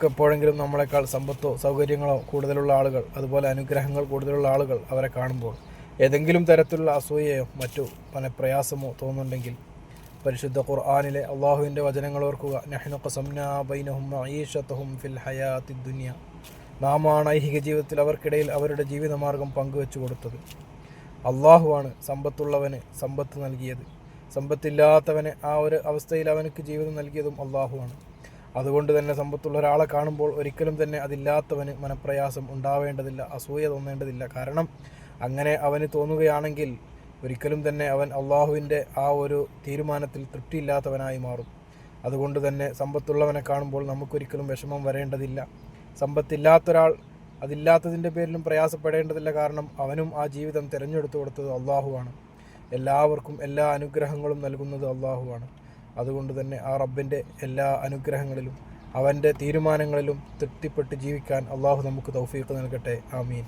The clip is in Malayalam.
നമുക്ക് എപ്പോഴെങ്കിലും നമ്മളെക്കാൾ സമ്പത്തോ സൗകര്യങ്ങളോ കൂടുതലുള്ള ആളുകൾ, അതുപോലെ അനുഗ്രഹങ്ങൾ കൂടുതലുള്ള ആളുകൾ അവരെ കാണുമ്പോൾ ഏതെങ്കിലും തരത്തിലുള്ള അസൂയയോ മറ്റു പ്രയാസമോ തോന്നുന്നുണ്ടെങ്കിൽ പരിശുദ്ധ ഖുർആനിലെ അള്ളാഹുവിൻ്റെ വചനങ്ങൾ ഓർക്കുക. നഹ്നു ഖസംനാ ബൈനഹും മഈശതഹും ഫിൽ ഹയാത്തി ദുനിയ. നാമാണ് ഐഹിക ജീവിതത്തിൽ അവർക്കിടയിൽ അവരുടെ ജീവിതമാർഗം പങ്കുവെച്ചു കൊടുത്തത്. അള്ളാഹുവാണ് സമ്പത്തുള്ളവന് സമ്പത്ത് നൽകിയത്. സമ്പത്തില്ലാത്തവനെ ആ ഒരു അവസ്ഥയിൽ അവനക്ക് ജീവിതം നൽകിയതും അള്ളാഹുവാണ്. അതുകൊണ്ട് തന്നെ സമ്പത്തുള്ള ഒരാളെ കാണുമ്പോൾ ഒരിക്കലും തന്നെ അതില്ലാത്തവന് മനപ്രയാസം ഉണ്ടാവേണ്ടതില്ല, അസൂയ തോന്നേണ്ടതില്ല. കാരണം അങ്ങനെ അവന് തോന്നുകയാണെങ്കിൽ ഒരിക്കലും തന്നെ അവൻ അള്ളാഹുവിൻ്റെ ആ ഒരു തീരുമാനത്തിൽ തൃപ്തിയില്ലാത്തവനായി മാറും. അതുകൊണ്ട് തന്നെ സമ്പത്തുള്ളവനെ കാണുമ്പോൾ നമുക്കൊരിക്കലും വിഷമം വരേണ്ടതില്ല. സമ്പത്തില്ലാത്തൊരാൾ അതില്ലാത്തതിൻ്റെ പേരിലും പ്രയാസപ്പെടേണ്ടതില്ല. കാരണം അവനും ആ ജീവിതം തിരഞ്ഞെടുത്തു കൊടുത്തത് അള്ളാഹുവാണ്. എല്ലാവർക്കും എല്ലാ അനുഗ്രഹങ്ങളും നൽകുന്നത് അള്ളാഹുവാണ്. അതുകൊണ്ട് തന്നെ ആ റബ്ബിൻ്റെ എല്ലാ അനുഗ്രഹങ്ങളിലും അവൻ്റെ തീരുമാനങ്ങളിലും തൃപ്തിപ്പെട്ട് ജീവിക്കാൻ അള്ളാഹു നമുക്ക് തൗഫീഖ് നൽകട്ടെ. ആമീൻ.